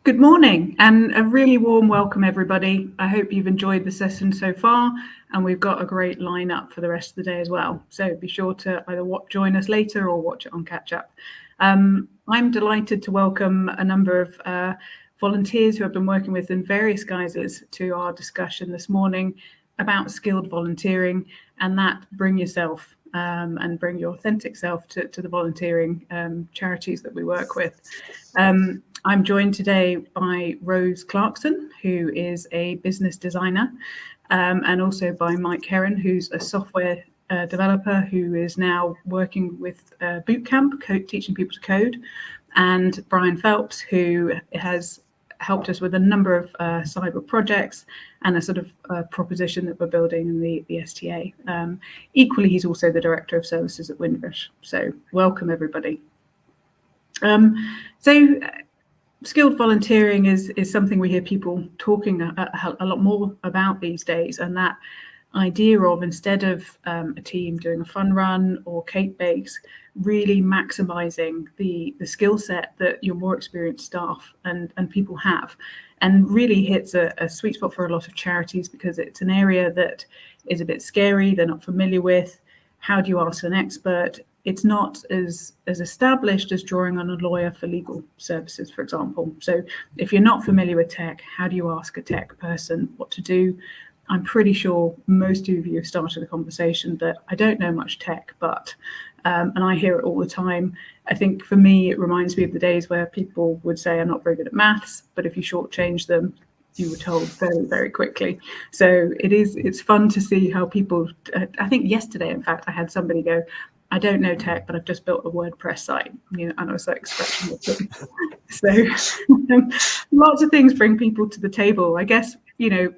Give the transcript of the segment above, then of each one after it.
Good morning and a really warm welcome, everybody. I hope you've enjoyed the session so far, and we've got a great lineup for the rest of the day as well. So be sure to either join us later or watch it on catch up. I'm delighted to welcome a number of volunteers who have been working with in various guises to our discussion this morning about skilled volunteering and that bring yourself and bring your authentic self to the volunteering charities that we work with. I'm joined today by Rose Clarkson, who is a business designer, and also by Mike Herron, who's a software developer who is now working with Bootcamp, teaching people to code, and Brian Phelps, who has helped us with a number of cyber projects and a sort of proposition that we're building in the STA. Equally, he's also the Director of Services at Windrush. So welcome, everybody. Skilled volunteering is something we hear people talking a lot more about these days, and that idea of, instead of a team doing a fun run or cake bakes, really maximising the skill set that your more experienced staff and people have, and really hits a sweet spot for a lot of charities because it's an area that is a bit scary, they're not familiar with. How do you ask an expert? It's not as established as drawing on a lawyer for legal services, for example. So if you're not familiar with tech, how do you ask a tech person what to do? I'm pretty sure most of you have started a conversation that I don't know much tech, but, and I hear it all the time. I think for me, it reminds me of the days where people would say, I'm not very good at maths, but if you shortchange them, you were told very, very quickly. So it's fun to see how people, I think yesterday, in fact, I had somebody go, I don't know tech, but I've just built a WordPress site, and I was like scratching my chin. So lots of things bring people to the table. I guess,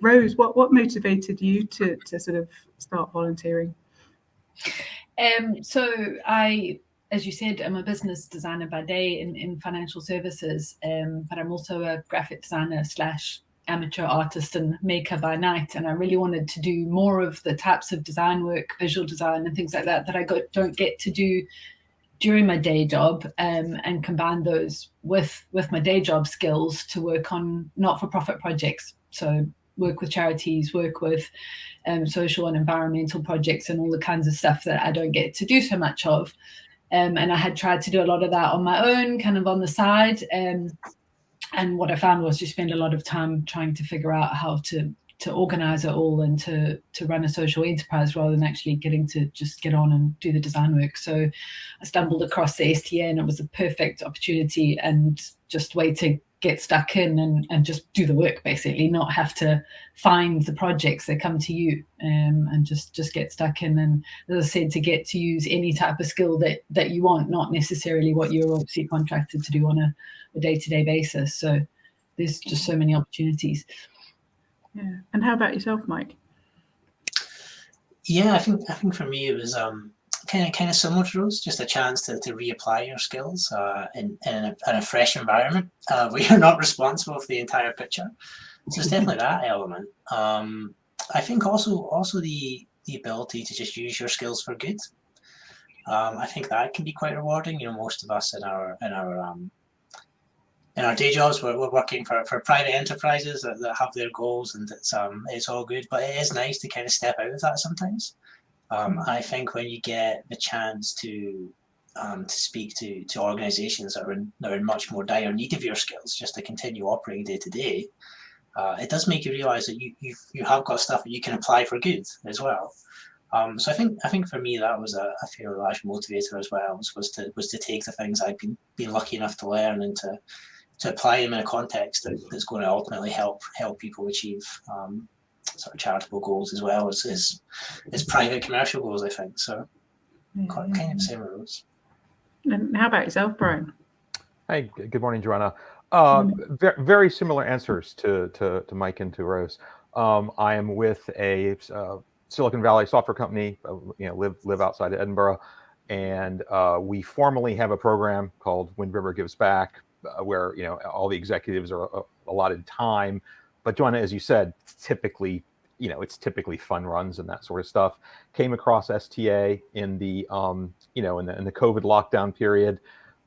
Rose, what motivated you to sort of start volunteering? So I, as you said, I'm a business designer by day in financial services, but I'm also a graphic designer / amateur artist and maker by night, and I really wanted to do more of the types of design work, visual design and things like that I don't get to do during my day job, and combine those with my day job skills to work on not-for-profit projects. So work with charities, work with social and environmental projects and all the kinds of stuff that I don't get to do so much of. And I had tried to do a lot of that on my own, kind of on the side. And what I found was you spend a lot of time trying to figure out how to organize it all and to run a social enterprise rather than actually getting to just get on and do the design work. So I stumbled across the STA and it was a perfect opportunity and just way to get stuck in and just do the work, basically, not have to find the projects that come to you, and just get stuck in. And as I said, to get to use any type of skill that you want, not necessarily what you're obviously contracted to do on a day-to-day basis. So there's just so many opportunities. Yeah. And how about yourself, Mike? Yeah, I think for me it was kind of similar to Rose, just a chance to reapply your skills in a fresh environment where you're not responsible for the entire picture. So it's definitely that element. I think also the ability to just use your skills for good. I think that can be quite rewarding. Most of us in our day jobs, we're working for private enterprises that have their goals, and it's all good. But it is nice to kind of step out of that sometimes. I think when you get the chance to speak to organisations that are in much more dire need of your skills, just to continue operating day to day, it does make you realise that you have got stuff that you can apply for good as well. So I think for me that was a fairly large motivator as well. Was to take the things I've been lucky enough to learn and to apply them in a context that's going to ultimately help people achieve sort of charitable goals as well as private commercial goals, I think. So kind of same rules. And how about yourself, Brian? Hi, good morning, Joanna. Very similar answers to Mike and to Rose. I am with a Silicon Valley software company, live outside of Edinburgh, and we formally have a program called Wind River Gives Back, where all the executives are allotted time. But Joanna, as you said, typically fun runs and that sort of stuff. Came across STA in the in the COVID lockdown period,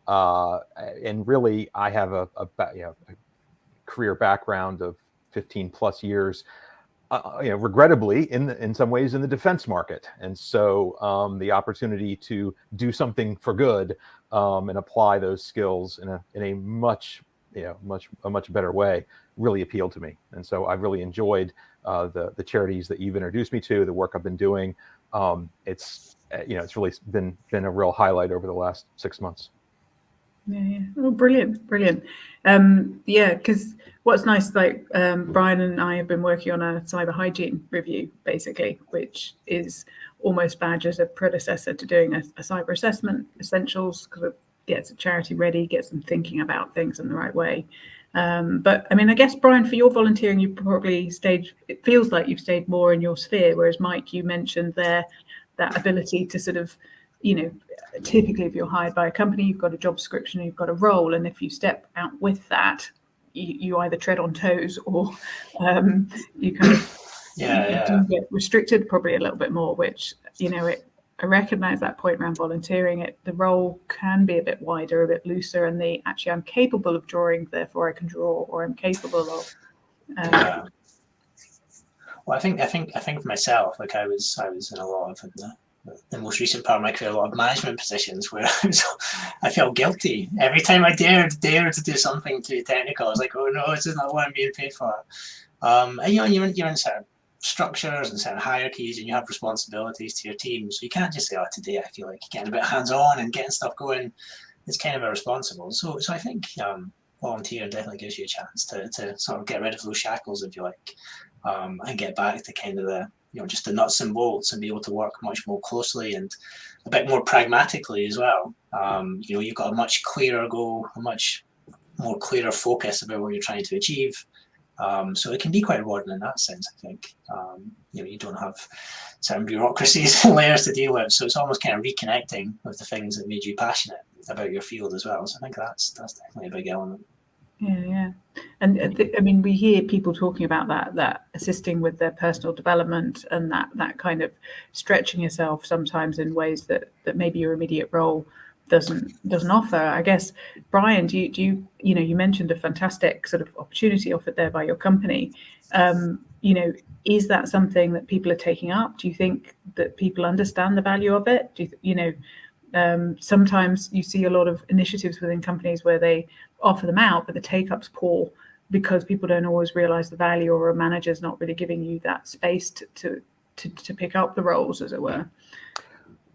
and really I have a career background of 15 plus years, regrettably, in some ways, in the defense market, and so the opportunity to do something for good and apply those skills in a much better way really appealed to me. And so I've really enjoyed the charities that you've introduced me to, the work I've been doing. It's really been a real highlight over the last 6 months. Yeah. Oh, brilliant. Because what's nice, like Brian and I have been working on a cyber hygiene review, basically, which is almost badged as a predecessor to doing a cyber assessment essentials, because it gets a charity ready, gets them thinking about things in the right way. But I mean, I guess, Brian, for your volunteering, you probably it feels like you've stayed more in your sphere, whereas Mike, you mentioned there that ability to sort of, typically if you're hired by a company, you've got a job description, you've got a role, and if you step out with that, you either tread on toes or you kind of do get restricted probably a little bit more, which, I recognize that point around volunteering. The role can be a bit wider, a bit looser, and I'm capable of drawing, therefore I can draw, or I'm capable of. Well, I think for myself, like I was in a lot of the most recent part of my career, a lot of management positions where I felt guilty every time I dared to do something too technical. I was like, oh no, this is not what I'm being paid for. And you're in certain structures and certain hierarchies, and you have responsibilities to your team. So you can't just say, oh, today I feel like getting a bit hands-on and getting stuff going. It's kind of irresponsible. So I think volunteering definitely gives you a chance to sort of get rid of those shackles, if you like, and get back to kind of the just the nuts and bolts, and be able to work much more closely and a bit more pragmatically as well. You've got a much clearer goal, a much more clearer focus about what you're trying to achieve. So it can be quite rewarding in that sense, I think. You don't have certain bureaucracies and layers to deal with, so it's almost kind of reconnecting with the things that made you passionate about your field as well. So I think that's definitely a big element. Yeah. And I mean, we hear people talking about that assisting with their personal development, and that kind of stretching yourself sometimes in ways that maybe your immediate role doesn't offer. I guess, Brian, do you you mentioned a fantastic sort of opportunity offered there by your company. Is that something that people are taking up? Do you think that people understand the value of it? Do sometimes you see a lot of initiatives within companies where they offer them out, but the take-up's poor because people don't always realize the value, or a manager's not really giving you that space to pick up the roles, as it were.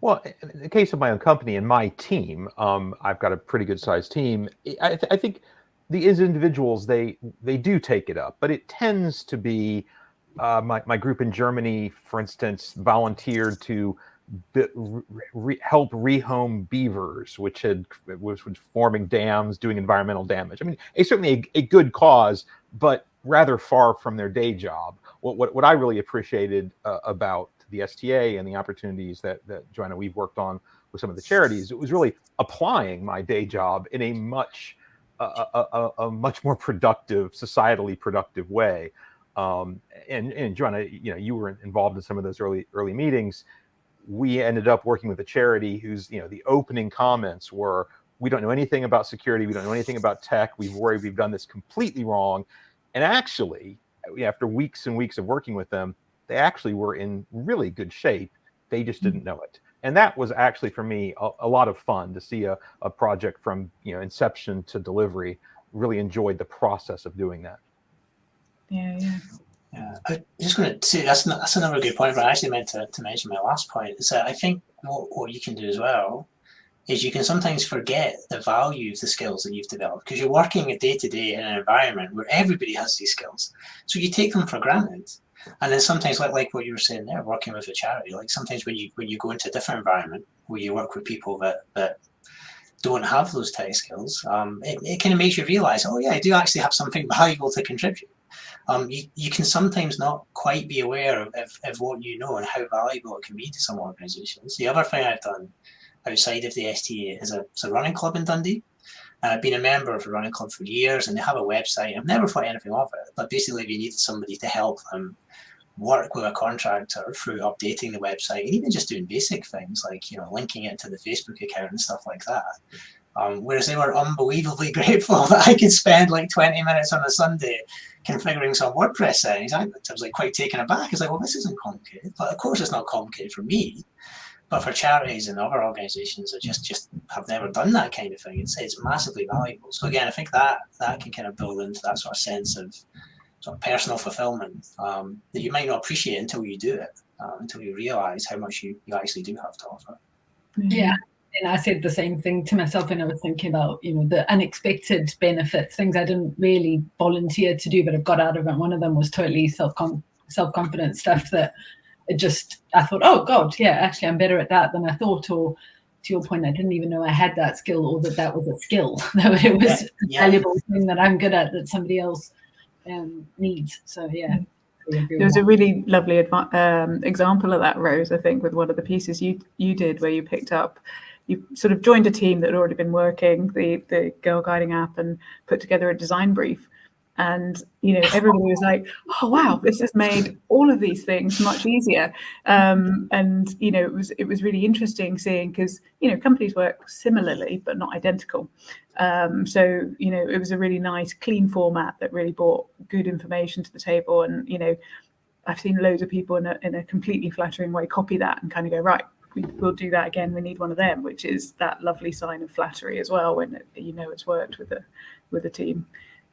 Well, in the case of my own company and my team, I've got a pretty good sized team. I think these individuals, they do take it up, but it tends to be my group in Germany, for instance, volunteered to help rehome beavers, which was forming dams, doing environmental damage. I mean, it's certainly a good cause, but rather far from their day job. What I really appreciated about the STA and the opportunities that Joanna, we've worked on with some of the charities, it was really applying my day job in a much more productive, societally productive way. And Joanna, you were involved in some of those early meetings. We ended up working with a charity whose, the opening comments were, we don't know anything about security. We don't know anything about tech. We've worried we've done this completely wrong. And actually, after weeks and weeks of working with them, they actually were in really good shape. They just didn't know it. And that was actually, for me, a lot of fun to see a project from, inception to delivery. Really enjoyed the process of doing that. Yeah. I'm just going to say that's another good point, but I actually meant to mention my last point. Is that I think what you can do as well is you can sometimes forget the value of the skills that you've developed, because you're working a day-to-day in an environment where everybody has these skills. So you take them for granted. And then sometimes, like what you were saying there, working with a charity, like sometimes when you go into a different environment where you work with people that don't have those tech skills, it kind of makes you realize, oh yeah, I do actually have something valuable to contribute. You can sometimes not quite be aware of what you know and how valuable it can be to some organisations. The other thing I've done outside of the STA is a running club in Dundee. And I've been a member of a running club for years, and they have a website. I've never thought anything of it, but basically if you needed somebody to help them work with a contractor through updating the website, and even just doing basic things like linking it to the Facebook account and stuff like that, Whereas they were unbelievably grateful that I could spend like 20 minutes on a Sunday configuring some WordPress settings. I was like quite taken aback. It's like, well, this isn't complicated. But of course, it's not complicated for me. But for charities and other organisations that just have never done that kind of thing, it's massively valuable. So again, I think that can kind of build into that sort of sense of sort of personal fulfilment that you might not appreciate until you do it, until you realise how much you actually do have to offer. Yeah. And I said the same thing to myself when I was thinking about, the unexpected benefits, things I didn't really volunteer to do, but I've got out of it. One of them was totally self-confidence stuff that I thought, oh God, yeah, actually I'm better at that than I thought. Or to your point, I didn't even know I had that skill, or that was a skill, that it was a valuable thing that I'm good at that somebody else needs. So yeah. There was a really lovely example of that, Rose, I think, with one of the pieces you did, where you sort of joined a team that had already been working the Girl Guiding app and put together a design brief. And, everybody was like, oh, wow, this has made all of these things much easier. And, it was really interesting seeing, because, companies work similarly, but not identical. So, it was a really nice, clean format that really brought good information to the table. And, I've seen loads of people in a completely flattering way copy that and kind of go, right, we'll do that again. We need one of them, which is that lovely sign of flattery as well, when it's worked with a team.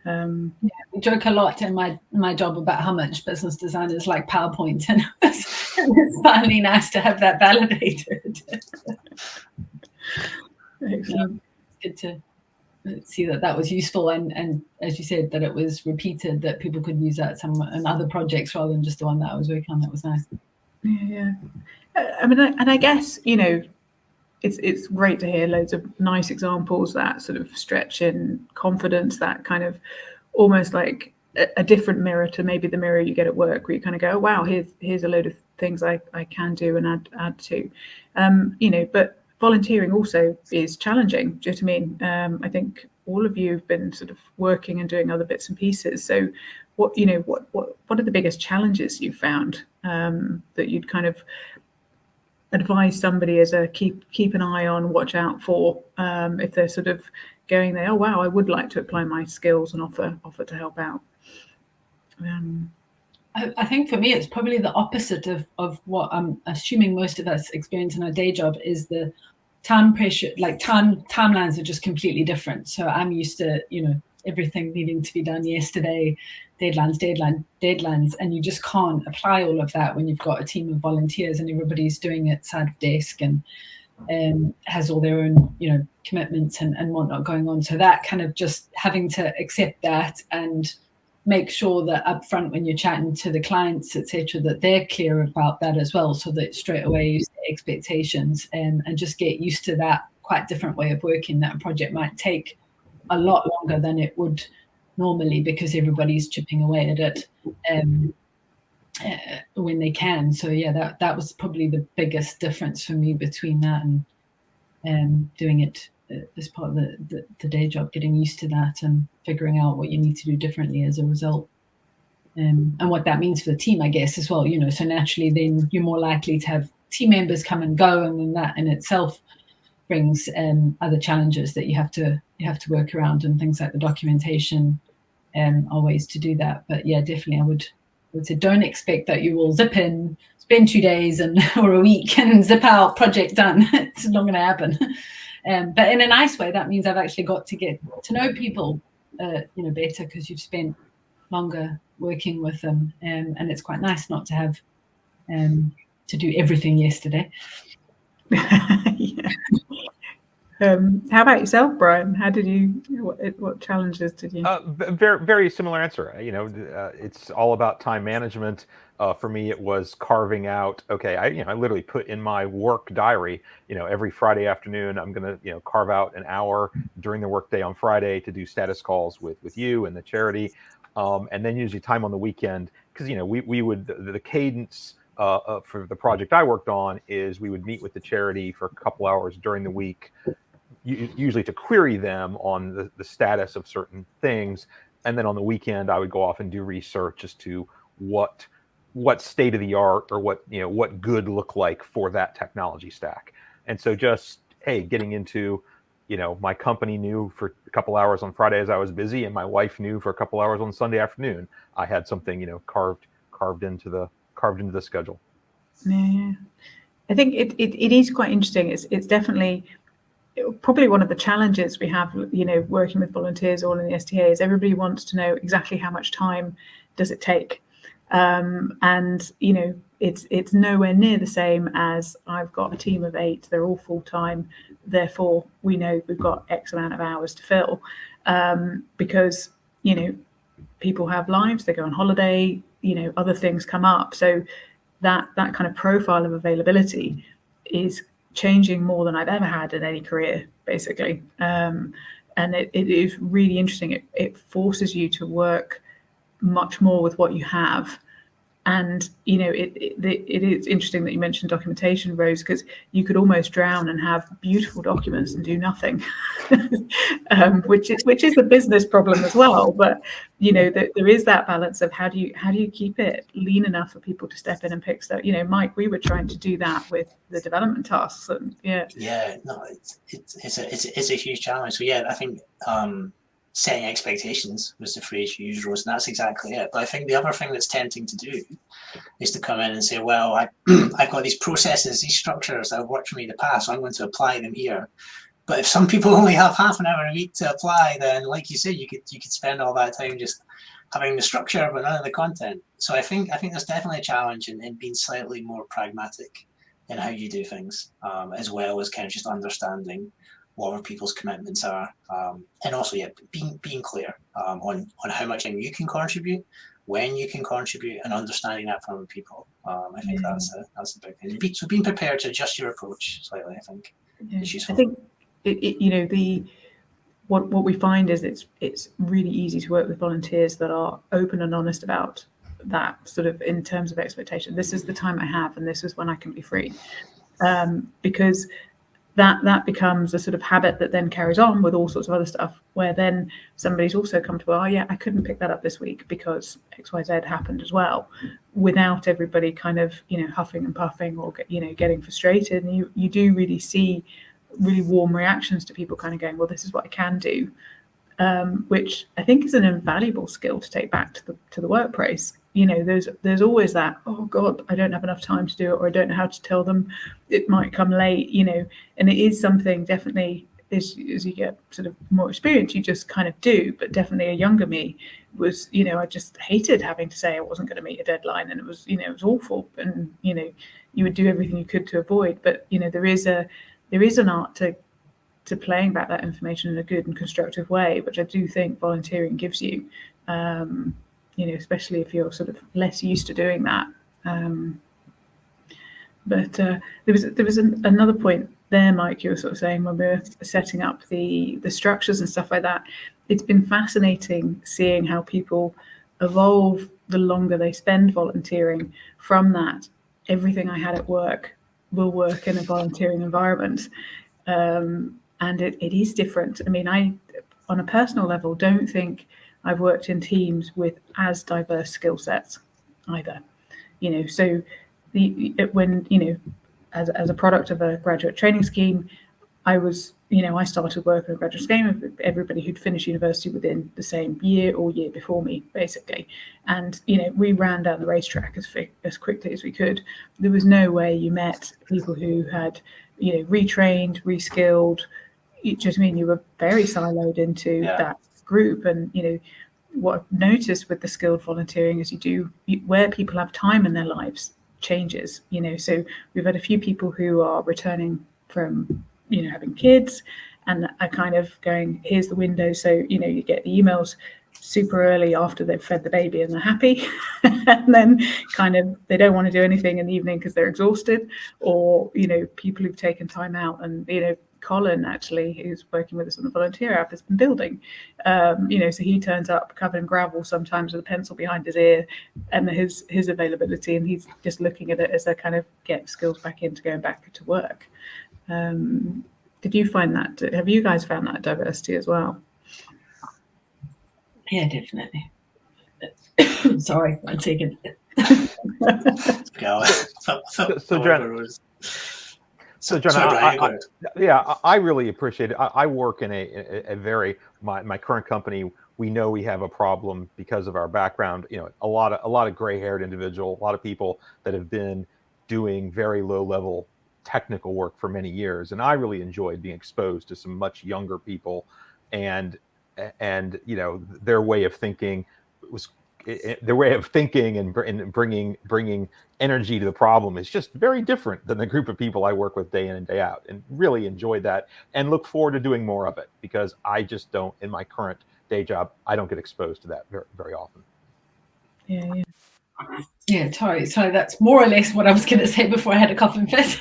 We joke a lot in my job about how much business designers like PowerPoint, and it's finally nice to have that validated. Excellent. Good to see that was useful, and as you said, that it was repeated, that people could use that in other projects rather than just the one that I was working on. That was nice. Yeah. I mean, and I guess, it's great to hear loads of nice examples that sort of stretch in confidence, that kind of almost like a different mirror to maybe the mirror you get at work, where you kind of go, oh, wow, here's a load of things I can do and add to. But volunteering also is challenging. Do you know what I mean? I think all of you have been sort of working and doing other bits and pieces. So what are the biggest challenges you've found that you'd kind of advise somebody as a keep an eye on, watch out for, if they're sort of going there, oh wow, I would like to apply my skills and offer to help out? I think for me, it's probably the opposite of what I'm assuming most of us experience in our day job, is the time pressure. Like timelines are just completely different. So I'm used to, everything needing to be done yesterday, deadlines, and you just can't apply all of that when you've got a team of volunteers and everybody's doing it side of desk and has all their own, commitments and whatnot going on. So that kind of just having to accept that and make sure that up front when you're chatting to the clients, etc., that they're clear about that as well, so that straight away you set expectations and just get used to that quite different way of working. That a project might take a lot longer than it would normally, because everybody's chipping away at it when they can. So yeah, that was probably the biggest difference for me between that and doing it as part of the day job, getting used to that and figuring out what you need to do differently as a result, and what that means for the team, I guess, as well. So naturally then you're more likely to have team members come and go, and then that in itself brings other challenges that you have to work around, and things like the documentation are ways to do that. But yeah, definitely I would say don't expect that you will zip in, spend 2 days or a week and zip out, project done. It's not going to happen. But in a nice way, that means I've actually got to get to know people better, because you've spent longer working with them, and it's quite nice not to have to do everything yesterday. Yeah. How about yourself, Brian? How did you? What challenges did you? Very, very similar answer. It's all about time management. For me, it was carving out. Okay, I literally put in my work diary. Every Friday afternoon, I'm gonna carve out an hour during the workday on Friday to do status calls with you and the charity, and then usually time on the weekend, because we would the cadence. For the project I worked on is we would meet with the charity for a couple hours during the week, usually to query them on the status of certain things. And then on the weekend, I would go off and do research as to what state of the art, or what good look like for that technology stack. And so just, hey, getting into my company knew for a couple hours on Fridays I was busy, and my wife knew for a couple hours on Sunday afternoon I had something, carved into the schedule. Yeah, I think it is quite interesting. It's definitely probably one of the challenges we have, working with volunteers all in the STA, is everybody wants to know exactly how much time does it take. And it's nowhere near the same as I've got a team of 8, they're all full-time, therefore we know we've got X amount of hours to fill, because people have lives, they go on holiday, other things come up, so that kind of profile of availability is changing more than I've ever had in any career, basically. And it is really interesting. It forces you to work much more with what you have. And it is interesting that you mentioned documentation, Rose, because you could almost drown and have beautiful documents and do nothing, which is a business problem as well. But there is that balance of how do you keep it lean enough for people to step in and pick stuff. Mike, we were trying to do that with the development tasks, and it's a huge challenge. So I think setting expectations was the phrase you used, Rose, and that's exactly it. But I think the other thing that's tempting to do is to come in and say, well, I've got these processes, these structures that have worked for me in the past, so I'm going to apply them here. But if some people only have half an hour a week to apply, then like you said, you could spend all that time just having the structure but none of the content. So I think there's definitely a challenge in being slightly more pragmatic in how you do things, as well as kind of just understanding what other people's commitments are, and also being clear on how much you can contribute, when you can contribute, and understanding that from other people. I think that's a big thing. So being prepared to adjust your approach slightly, I think, is useful. I think what we find is it's really easy to work with volunteers that are open and honest about that, sort of in terms of expectation. This is the time I have, and this is when I can be free, because that becomes a sort of habit that then carries on with all sorts of other stuff, where then somebody's also come to, I couldn't pick that up this week because XYZ happened as well, without everybody kind of huffing and puffing or getting frustrated. And you do really see really warm reactions to people kind of going, well, this is what I can do, which I think is an invaluable skill to take back to the workplace. There's always that, oh God, I don't have enough time to do it, or I don't know how to tell them it might come late, and it is something definitely as you get sort of more experience, you just kind of do. But definitely a younger me was, I just hated having to say I wasn't going to meet a deadline, and it was, it was awful, and you would do everything you could to avoid. But there is an art to playing back that information in a good and constructive way, which I do think volunteering gives you. Especially if you're sort of less used to doing that. But there was another point there, Mike, you were sort of saying when we were setting up the structures and stuff like that. It's been fascinating seeing how people evolve the longer they spend volunteering. From that, everything I had at work will work in a volunteering environment. And it is different. I mean, I, on a personal level, don't think I've worked in teams with as diverse skill sets either. So as a product of a graduate training scheme, I was, I started work in a graduate scheme of everybody who'd finished university within the same year or year before me, basically. And, we ran down the racetrack as quickly as we could. There was no way you met people who had, retrained, reskilled. You were very siloed into that group. And what I've noticed with the skilled volunteering is where people have time in their lives changes. So we've had a few people who are returning from having kids and are kind of going, here's the window. So you get the emails super early after they've fed the baby and they're happy, and then kind of they don't want to do anything in the evening because they're exhausted, or people who've taken time out. And Colin, actually, who's working with us on the volunteer app, has been building. So he turns up covered in gravel sometimes with a pencil behind his ear, and his availability, and he's just looking at it as a kind of get skills back into going back to work. Did you find that? Have you guys found that diversity as well? Yeah, definitely. Sorry, one second. So So, John, I really appreciate it. I work in a very my current company. We know we have a problem because of our background. You know, a lot of gray-haired individual, a lot of people that have been doing very low-level technical work for many years, and I really enjoyed being exposed to some much younger people, and you know, their way of thinking was. Their way of thinking and bringing energy to the problem is just very different than the group of people I work with day in and day out, and really enjoyed that and look forward to doing more of it, because I just don't, in my current day job, I don't get exposed to that very, very often. Yeah, totally. So that's more or less what I was going to say before I had a coughing fit.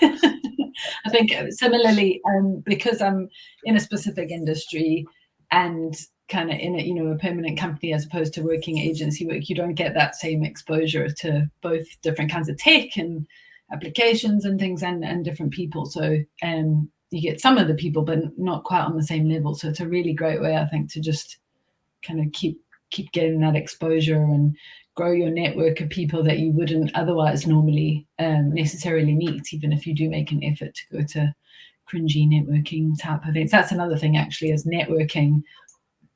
I think similarly, because I'm in a specific industry and kind of in a permanent company as opposed to working agency work, you don't get that same exposure to both different kinds of tech and applications and things and different people. So you get some of the people, but not quite on the same level. So it's a really great way, I think, to just kind of keep getting that exposure and grow your network of people that you wouldn't otherwise normally necessarily meet, even if you do make an effort to go to cringy networking type events. That's another thing, actually, is networking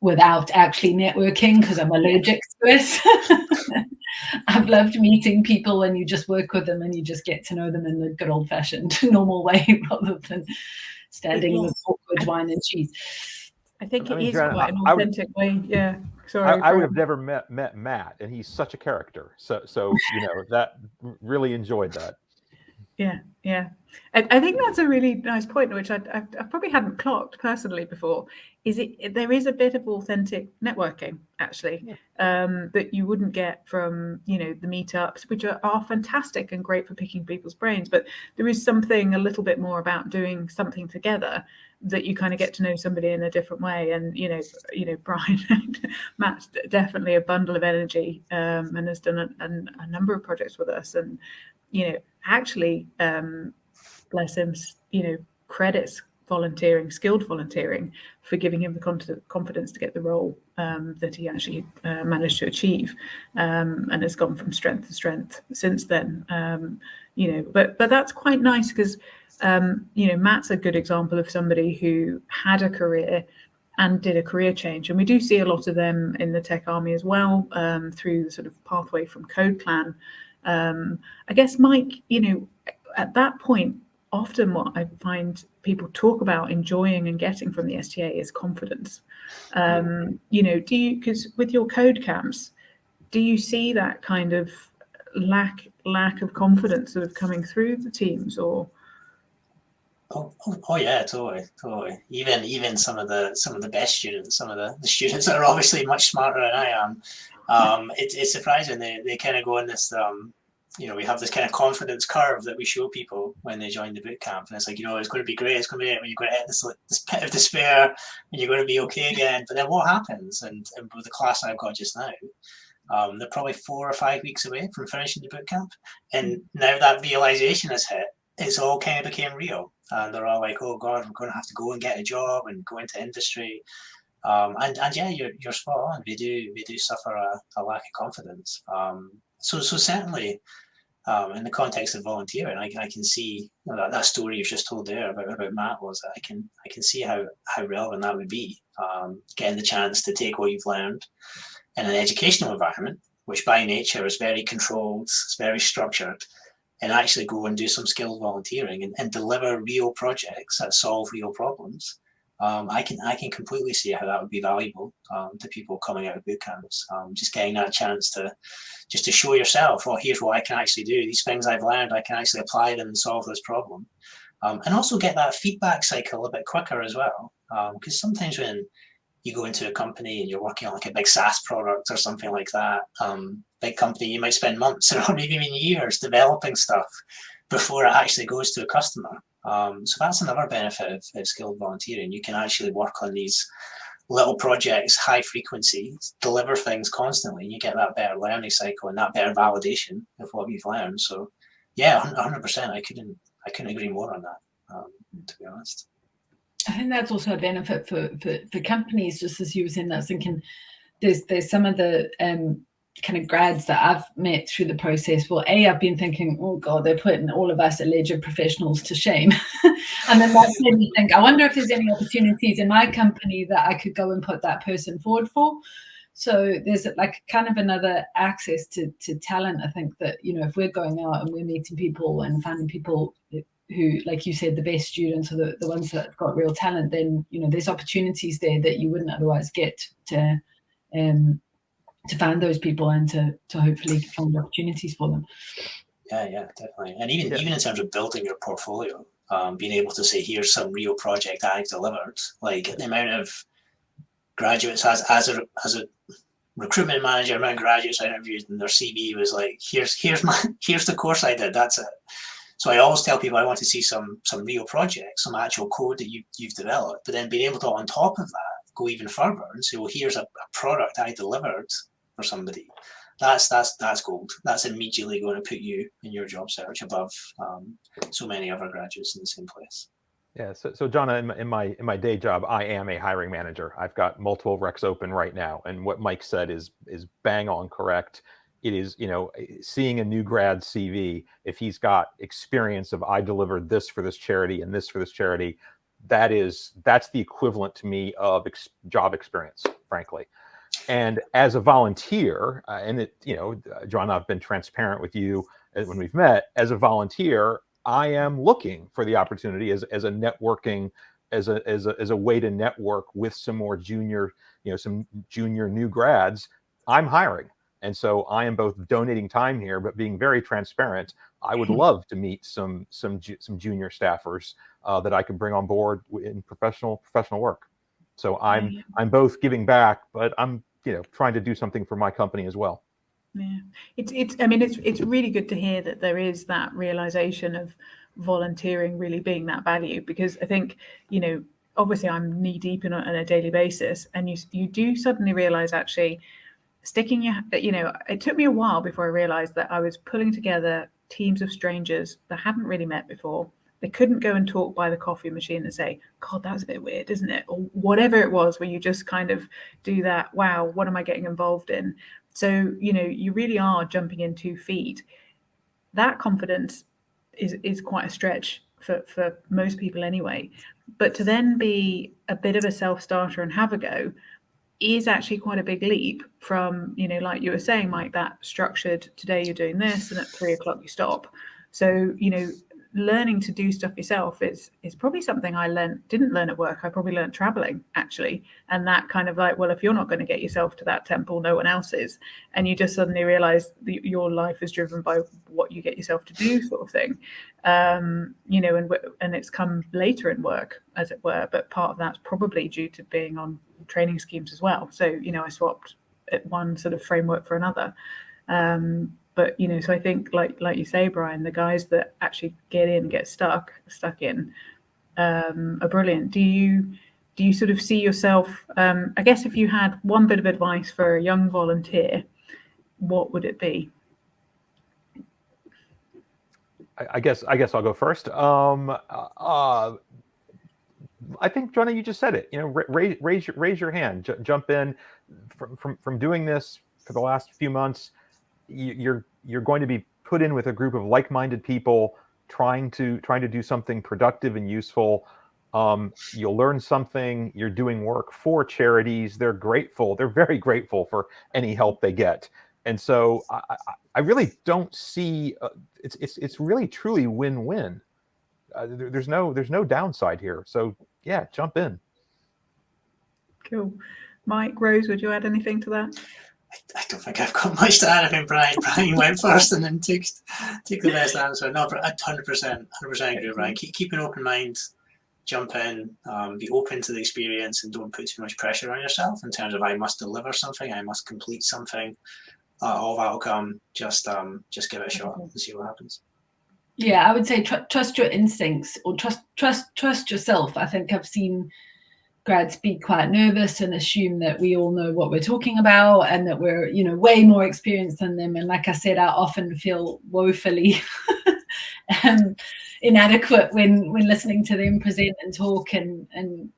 without actually networking, because I'm allergic to it. I've loved meeting people when you just work with them and you just get to know them in the good old-fashioned normal way rather than standing with awkward wine and cheese. I think it is quite an authentic way. Yeah. Sorry. I would have never met Matt, and he's such a character. So you know, that really enjoyed that. Yeah. I think that's a really nice point, which I probably hadn't clocked personally before. There is a bit of authentic networking, actually, that you wouldn't get from, you know, the meetups, which are fantastic and great for picking people's brains. But there is something a little bit more about doing something together that you kind of get to know somebody in a different way. And you know, Brian, Matt's definitely a bundle of energy, and has done a number of projects with us, and you know, actually, bless him, you know, credits skilled volunteering for giving him the confidence to get the role that he actually managed to achieve, and has gone from strength to strength since then. You know, but that's quite nice, because you know, Matt's a good example of somebody who had a career and did a career change, and we do see a lot of them in the tech army as well, through the sort of pathway from Code Clan. I guess, Mike, you know, at that point, often what I find people talk about enjoying and getting from the STA is confidence. You know, because with your code camps, do you see that kind of lack of confidence sort of coming through the teams, or? Oh yeah, totally. Even some of the best students, some of the students that are obviously much smarter than I am. It's surprising they kind of go in this. You know, we have this kind of confidence curve that we show people when they join the boot camp, and it's like, you know, it's going to be great. It's going to be when you're going to hit this pit of despair, and you're going to be okay again. But then what happens? And with the class I've got just now, they're probably 4 or 5 weeks away from finishing the boot camp, and now that realization has hit, it's all kind of became real, and they're all like, oh God, we're going to have to go and get a job and go into industry. And yeah, you're spot on. We do suffer a lack of confidence. So certainly, in the context of volunteering, I can see, you know, that story you've just told there about Matt was, I can see how relevant that would be. Getting the chance to take what you've learned in an educational environment, which by nature is very controlled, it's very structured, and actually go and do some skilled volunteering and deliver real projects that solve real problems. I can completely see how that would be valuable to people coming out of boot camps. Just getting that chance to show yourself, oh, here's what I can actually do. These things I've learned, I can actually apply them and solve this problem. And also get that feedback cycle a bit quicker as well. Because sometimes when you go into a company and you're working on like a big SaaS product or something like that, big company, you might spend months or maybe even years developing stuff before it actually goes to a customer. So that's another benefit of skilled volunteering. You can actually work on these little projects, high frequency, deliver things constantly, and you get that better learning cycle and that better validation of what you've learned. So yeah, 100%. I couldn't agree more on that, to be honest. I think that's also a benefit for companies, just as you were saying. I was thinking there's some of the kind of grads that I've met through the process. Well, I've been thinking, oh God, they're putting all of us alleged professionals to shame. And then that made me think, I wonder if there's any opportunities in my company that I could go and put that person forward for. So there's like kind of another access to talent. I think that, you know, if we're going out and we're meeting people and finding people who, like you said, the best students or the ones that have got real talent, then, you know, there's opportunities there that you wouldn't otherwise get to find those people and to hopefully find opportunities for them. Yeah, definitely. And even in terms of building your portfolio, being able to say, here's some real project I've delivered, like the amount of graduates as a recruitment manager, the amount of graduates I interviewed and their CV was like, here's the course I did, that's it. So I always tell people I want to see some real projects, some actual code that you've developed, but then being able to, on top of that, go even further and say, well, here's a product I delivered for somebody. That's gold. That's immediately going to put you in your job search above so many other graduates in the same place. Yeah. So Joanna, in my day job, I am a hiring manager. I've got multiple recs open right now, and what Mike said is bang on correct. It is, you know, seeing a new grad CV, if he's got experience of I delivered this for this charity and this for this charity, that's the equivalent to me of job experience, frankly. And as a volunteer, and it, you know, Joanna, I've been transparent with you when we've met. As a volunteer, I am looking for the opportunity as a networking, as a way to network with some more junior, you know, some junior new grads. I'm hiring. And so I am both donating time here, but being very transparent. I would love to meet some junior staffers that I can bring on board in professional work. So I'm both giving back, but I'm, you know, trying to do something for my company as well. Yeah, it's really good to hear that there is that realization of volunteering really being that value, because I think, you know, obviously I'm knee deep in on a daily basis, and you do suddenly realize actually sticking your, you know, it took me a while before I realized that I was pulling together teams of strangers that hadn't really met before. They couldn't go and talk by the coffee machine and say, God, that's a bit weird, isn't it? Or whatever it was, where you just kind of do that, wow, what am I getting involved in? So, you know, you really are jumping in 2 feet. That confidence is quite a stretch for most people anyway. But to then be a bit of a self-starter and have a go is actually quite a big leap from, you know, like you were saying, Mike, that structured, today you're doing this and at 3 o'clock you stop. So, you know, learning to do stuff yourself is probably something I didn't learn at work. I probably learned traveling, actually. And that kind of like, well, if you're not going to get yourself to that temple, no one else is. And you just suddenly realize that your life is driven by what you get yourself to do, sort of thing. You know, and it's come later in work, as it were, but part of that's probably due to being on training schemes as well. So, you know, I swapped one sort of framework for another. But, you know, so I think like you say, Brian, the guys that actually get stuck in are brilliant. Do you sort of see yourself, I guess if you had one bit of advice for a young volunteer, what would it be? I guess I'll go first. I think, Joanna, you just said it. You know, raise your hand, jump in. From doing this for the last few months, you're going to be put in with a group of like-minded people trying to do something productive and useful. You'll learn something. You're doing work for charities. They're grateful. They're very grateful for any help they get. And so I really don't see it's really truly win-win. There's no downside here. So yeah, jump in. Cool. Mike, Rose, would you add anything to that? I don't think I've got much to add. I think Brian went first and then took the best answer. No, but 100% agree with Brian. Keep an open mind, jump in, be open to the experience, and don't put too much pressure on yourself in terms of I must deliver something, I must complete something. All that'll come. Just give it a shot and see what happens. Yeah, I would say trust your instincts, or trust yourself. I think I've seen grads be quite nervous and assume that we all know what we're talking about and that we're, you know, way more experienced than them. And like I said, I often feel woefully inadequate when listening to them present and talk and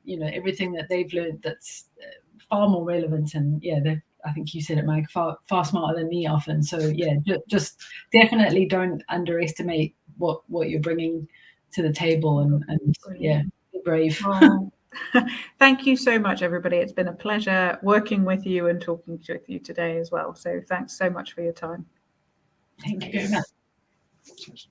you know, everything that they've learned that's far more relevant. And yeah, I think you said it, Mike, far smarter than me often. So yeah, just definitely don't underestimate what you're bringing to the table, and yeah, be brave. Oh, thank you so much, everybody. It's been a pleasure working with you and talking with you today as well. So thanks so much for your time. Thank you very much. Cheers.